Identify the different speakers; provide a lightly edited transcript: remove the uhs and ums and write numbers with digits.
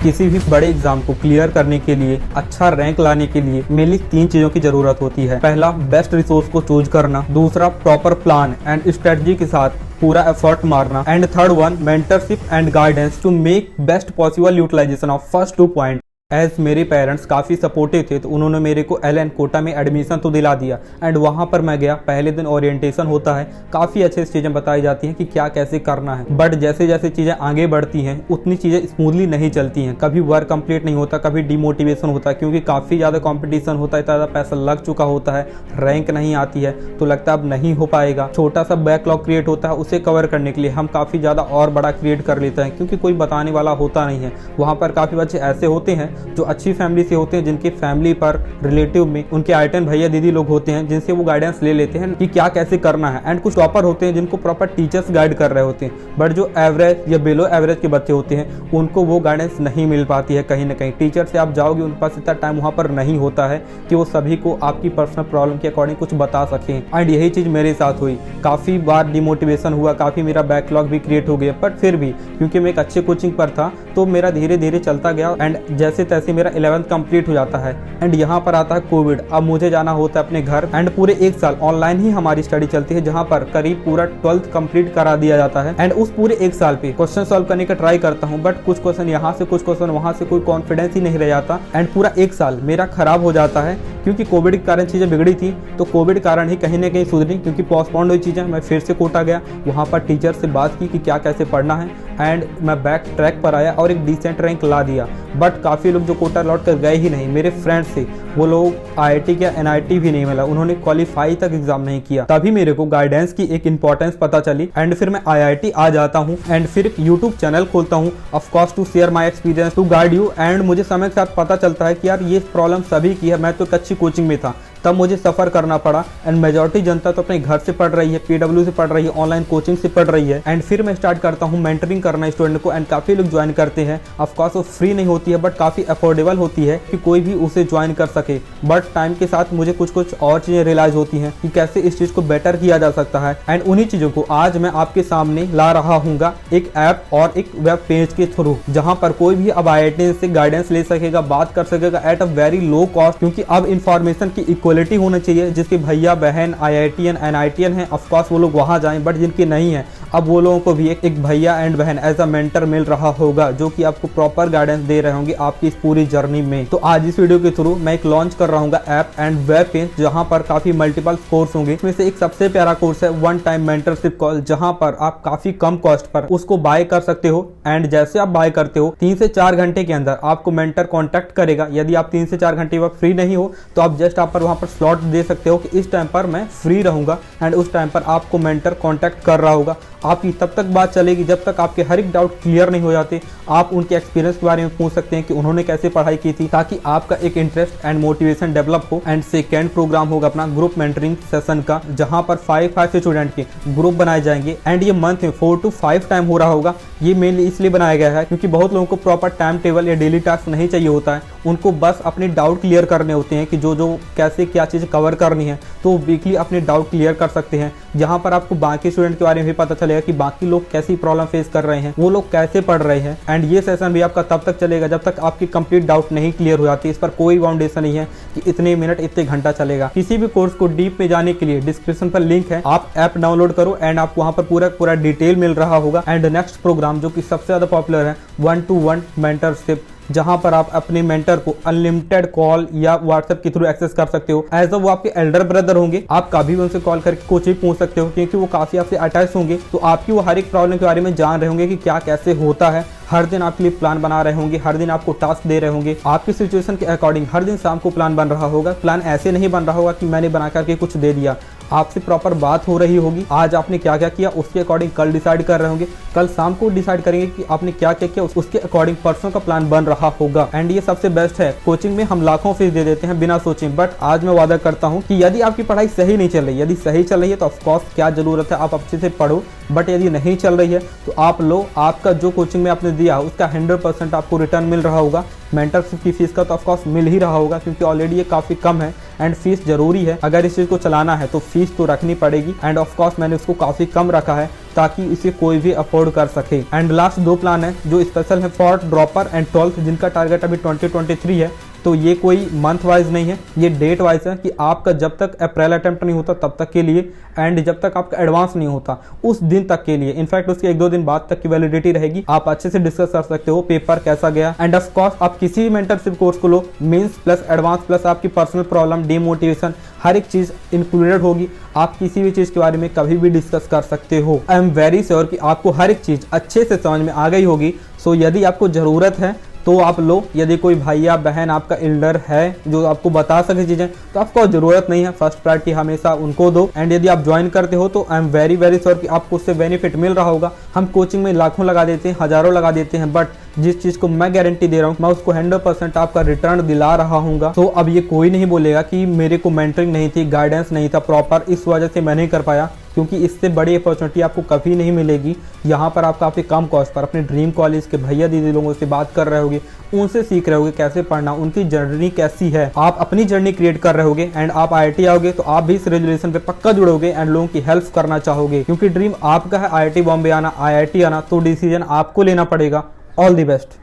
Speaker 1: किसी भी बड़े एग्जाम को क्लियर करने के लिए, अच्छा रैंक लाने के लिए मेनली 3 चीजों की जरूरत होती है। पहला, बेस्ट रिसोर्स को चूज करना। दूसरा, प्रॉपर प्लान एंड स्ट्रेटजी के साथ पूरा एफर्ट मारना। And third one, mentorship and guidance to make best possible utilization of first 2 point. As मेरे पेरेंट्स काफ़ी सपोर्टिव थे तो उन्होंने मेरे को एलएन कोटा में एडमिशन तो दिला दिया। एंड वहाँ पर मैं गया, पहले दिन ओरिएंटेशन होता है, काफ़ी अच्छे से चीज़ें बताई जाती हैं कि क्या कैसे करना है। बट जैसे जैसे चीज़ें आगे बढ़ती हैं उतनी चीज़ें स्मूथली नहीं चलती हैं। कभी वर्क कंप्लीट नहीं होता, कभी डिमोटिवेशन होता है, क्योंकि काफ़ी ज़्यादा कॉम्पिटिशन होता है, ज़्यादा पैसा लग चुका होता है, रैंक नहीं आती है तो लगता है अब नहीं हो पाएगा। छोटा सा बैकलॉग क्रिएट होता है, उसे कवर करने के लिए हम काफ़ी ज़्यादा और बड़ा क्रिएट कर लेते हैं, क्योंकि कोई बताने वाला होता नहीं है। वहाँ पर काफ़ी बच्चे ऐसे होते हैं जो अच्छी फैमिली से होते हैं, जिनके फैमिली पर रिलेटिव में उनके आइटन भैया दीदी लोग होते हैं, जिनसे वो गाइडेंस ले लेते हैं कि क्या कैसे करना है। एंड कुछ टॉपर होते हैं जिनको प्रॉपर टीचर्स गाइड कर रहे होते हैं। बट जो एवरेज या बिलो एवरेज के बच्चे होते हैं उनको वो गाइडेंस नहीं मिल पाती है। कहीं ना कहीं टीचर से आप जाओगे, उनके पास इतना टाइम वहाँ पर नहीं होता है कि वो सभी को आपकी पर्सनल प्रॉब्लम के अकॉर्डिंग कुछ बता सकें। एंड यही चीज़ मेरे साथ हुई, काफ़ी बार डिमोटिवेशन हुआ, काफ़ी मेरा बैकलॉग भी क्रिएट हो गया। बट फिर भी क्योंकि मैं एक अच्छे कोचिंग पर था तो मेरा धीरे धीरे चलता गया एंड जैसे तैसे मेरा 11th कंप्लीट हो जाता है। एंड यहाँ पर आता है कोविड। अब मुझे जाना होता है अपने घर एंड पूरे 1 साल ऑनलाइन ही हमारी स्टडी चलती है, जहाँ पर करीब पूरा 12th कंप्लीट करा दिया जाता है। एंड उस पूरे 1 साल पे क्वेश्चन सॉल्व करने का ट्राई करता हूँ, बट कुछ क्वेश्चन यहाँ से कुछ क्वेश्चन वहाँ से, कोई कॉन्फिडेंस ही नहीं रह जाता। एंड पूरा 1 साल मेरा खराब हो जाता है, क्योंकि कोविड के कारण चीज़ें बिगड़ी थी तो कोविड कारण ही कहीं ना कहीं सुधरी, क्योंकि पोस्टपोन्ड हुई चीज़ें। मैं फिर से कोटा गया, वहाँ पर टीचर से बात की कि क्या कैसे पढ़ना है एंड मैं बैक ट्रैक पर आया और एक डिसेंट रैंक ला दिया। बट काफ़ी लोग जो कोटा लौट कर गए ही नहीं, मेरे फ्रेंड्स थे, वो लोग आईआईटी या एनआईटी भी नहीं मिला, उन्होंने क्वालिफाई तक एग्जाम नहीं किया। तभी मेरे को गाइडेंस की एक इंपॉर्टेंस पता चली एंड फिर मैं आईआईटी आ जाता हूँ एंड फिर एक यूट्यूब चैनल खोलता हूँ, of course to share my experience to guide you. And मुझे समय के साथ पता चलता है कि यार ये प्रॉब्लम सभी की है। मैं तो एक अच्छी कोचिंग में था, तब मुझे सफ़र करना पड़ा। एंड मेजॉरिटी जनता तो अपने घर से पढ़ रही है, पीडब्ल्यू से पढ़ रही है, ऑनलाइन कोचिंग से पढ़ रही है। एंड फिर मैं स्टार्ट करता हूँ मेंटरिंग करना स्टूडेंट को। एंड काफ़ी लोग ज्वाइन करते हैं। ऑफकोर्स वो फ्री नहीं होती है, बट काफ़ी अफोर्डेबल होती है कि कोई भी उसे ज्वाइन कर सके। बट टाइम के साथ मुझे कुछ और चीज़ें रियलाइज होती हैं कि कैसे इस चीज़ को बेटर किया जा सकता है। एंड उन्हीं चीज़ों को आज मैं आपके सामने ला रहा हूँ, एक ऐप और एक वेब पेज के थ्रू, जहाँ पर कोई भी अब आईआईटी से गाइडेंस ले सकेगा, बात कर सकेगा at a very low cost. क्योंकि अब इंफॉर्मेशन की इक्वलिटी होनी चाहिए, जिसके भैया बहन आईआईटीएन एनआईटीएन हैं, ऑफ कोर्स वो लोग वहां जाएं, बट जिनके नहीं है अब वो लोगों को भी एक भैया एंड बहन एज अ मेंटर मिल रहा होगा, जो कि आपको प्रॉपर गाइडेंस दे रहे होंगे आपकी इस पूरी जर्नी में। तो आज इस वीडियो के थ्रू मैं एक लॉन्च कर रहा हूँ ऐप एंड वेब पेज, जहां पर काफी मल्टीपल कोर्स होंगे। इसमें से एक सबसे प्यारा कोर्स है वन टाइम मेंटरशिप कॉल, जहां पर आप काफी कम कॉस्ट पर उसको बाय कर सकते हो। एंड जैसे आप बाय करते हो 3 से 4 घंटे के अंदर आपको मेंटर कॉन्टेक्ट करेगा। यदि आप 3 से 4 घंटे वक्त फ्री नहीं हो तो आप जस्ट आप पर वहां पर स्लॉट दे सकते हो कि इस टाइम पर मैं फ्री रहूंगा एंड उस टाइम पर आपको मेंटर कांटेक्ट कर रहा होगा। आपकी तब तक बात चलेगी जब तक आपके हर एक डाउट क्लियर नहीं हो जाते। आप उनके एक्सपीरियंस के बारे में पूछ सकते हैं कि उन्होंने कैसे पढ़ाई की थी, ताकि आपका एक इंटरेस्ट एंड मोटिवेशन डेवलप हो। एंड सेकेंड प्रोग्राम होगा अपना ग्रुप मेंटरिंग सेशन का, जहां पर 5 स्टूडेंट के ग्रुप बनाए जाएंगे। एंड ये मंथ में 4 to 5 टाइम हो रहा होगा। ये मेनली इसलिए बनाया गया है क्योंकि बहुत लोगों को प्रॉपर टाइम टेबल या डेली टास्क नहीं चाहिए होता है, उनको बस अपने डाउट क्लियर करने होते हैं कि जो कैसे क्या चीज़ कवर करनी है, तो वीकली अपने डाउट क्लियर कर सकते हैं। जहां पर आपको बाकी स्टूडेंट के बारे में भी पता चलेगा कि बाकी लोग कैसी प्रॉब्लम फेस कर रहे हैं, वो लोग कैसे पढ़ रहे हैं। एंड ये सेशन भी आपका तब तक चलेगा जब तक आपकी कंप्लीट डाउट नहीं क्लियर हो जाती। इस पर कोई बाउंडेशन नहीं है कि इतने मिनट इतने घंटा चलेगा। किसी भी कोर्स को डीप में जाने के लिए डिस्क्रिप्शन पर लिंक है, आप ऐप डाउनलोड करो एंड आपको वहां पर पूरा डिटेल मिल रहा होगा। एंड नेक्स्ट प्रोग्राम जो कि सबसे ज्यादा पॉपुलर है 1-to-1 मेंटरशिप, जहां पर आप अपने मेंटर को अनलिमिटेड कॉल या व्हाट्सएप के थ्रू एक्सेस कर सकते हो। एज वो आपके एल्डर ब्रदर होंगे, आप कभी भी उनसे कॉल करके कुछ भी पूछ सकते हो, क्योंकि वो काफी आपसे अटैच होंगे। तो आपकी वो हर एक प्रॉब्लम के बारे में जान रहे होंगे कि क्या कैसे होता है। हर दिन आपके लिए प्लान बना रहे होंगे, हर दिन आपको टास्क दे रहे होंगे, आपकी सिचुएशन के अकॉर्डिंग हर दिन शाम को प्लान बन रहा होगा। प्लान ऐसे नहीं बन रहा होगा कि मैंने बना करके कुछ दे दिया, आपसे प्रॉपर बात हो रही होगी। आज आपने क्या क्या किया उसके अकॉर्डिंग कल डिसाइड कर रहे होंगे, कल शाम को डिसाइड करेंगे कि आपने क्या क्या किया, उसके अकॉर्डिंग परसों का प्लान बन रहा होगा। एंड ये सबसे बेस्ट है। कोचिंग में हम लाखों फीस दे देते हैं बिना सोचे, बट आज मैं वादा करता हूँ कि यदि आपकी पढ़ाई सही नहीं चल रही, यदि सही चल रही है तो ऑफकोर्स क्या जरूरत है, आप अच्छे से पढ़ो। बट यदि नहीं चल रही है तो आप लो, आपका जो कोचिंग में आपने दिया उसका 100% आपको रिटर्न मिल रहा होगा। मेंटरशिप की फीस का तो ऑफकोर्स मिल ही रहा होगा, क्योंकि ऑलरेडी ये काफ़ी कम है एंड फीस जरूरी है। अगर इस चीज़ को चलाना है तो फीस तो रखनी पड़ेगी। एंड ऑफकोर्स मैंने उसको काफ़ी कम रखा है ताकि इसे कोई भी अफोर्ड कर सके। एंड लास्ट 2 प्लान है जो स्पेशल है फॉर ड्रॉपर एंड 12th, जिनका टारगेट अभी 2023 है। तो ये कोई मंथ वाइज नहीं है, ये डेट वाइज है कि आपका जब तक अप्रैल अटेम्प्ट नहीं होता तब तक के लिए, एंड जब तक आपका एडवांस नहीं होता उस दिन तक के लिए। इनफैक्ट उसके 1-2 दिन बाद तक की वैलिडिटी रहेगी। आप अच्छे से डिस्कस कर सकते हो पेपर कैसा गया। एंड ऑफ कोर्स आप किसी भी मेंटरशिप कोर्स को लो, मेंस प्लस एडवांस प्लस आपकी पर्सनल प्रॉब्लम, डिमोटिवेशन, हर एक चीज इंक्लूडेड होगी। आप किसी भी चीज के बारे में कभी भी डिस्कस कर सकते हो। आई एम वेरी श्योर कि आपको हर एक चीज अच्छे से समझ में आ गई होगी। सो यदि आपको जरूरत है तो आप लो, यदि कोई भैया बहन आपका एल्डर है जो आपको बता सके चीजें तो आपको जरूरत नहीं है, फर्स्ट प्रायोरिटी हमेशा उनको दो। एंड यदि आप ज्वाइन करते हो तो I am very very sure कि आपको उससे बेनिफिट मिल रहा होगा। हम कोचिंग में लाखों लगा देते हैं, हजारों लगा देते हैं, बट जिस चीज को मैं गारंटी दे रहा हूँ मैं उसको 100% आपका रिटर्न दिला रहा हूँ। तो अब ये कोई नहीं बोलेगा कि मेरे को मेंटरिंग नहीं थी, गाइडेंस नहीं था प्रॉपर, इस वजह से मैं नहीं कर पाया, क्योंकि इससे बड़ी अपॉर्चुनिटी आपको कभी नहीं मिलेगी। यहाँ पर आप काफ़ी कम कॉस्ट पर अपने ड्रीम कॉलेज के भैया दीदी लोगों से बात कर रहे होगे, उनसे सीख रहे होगे कैसे पढ़ना, उनकी जर्नी कैसी है, आप अपनी जर्नी क्रिएट कर रहे होगे। एंड आप IIT आओगे तो आप भी इस रेजुलेशन पे पक्का जुड़ोगे एंड लोगों की हेल्प करना चाहोगे, क्योंकि ड्रीम आपका है IIT बॉम्बे आना, IIT आना। तो डिसीजन आपको लेना पड़ेगा। All the best.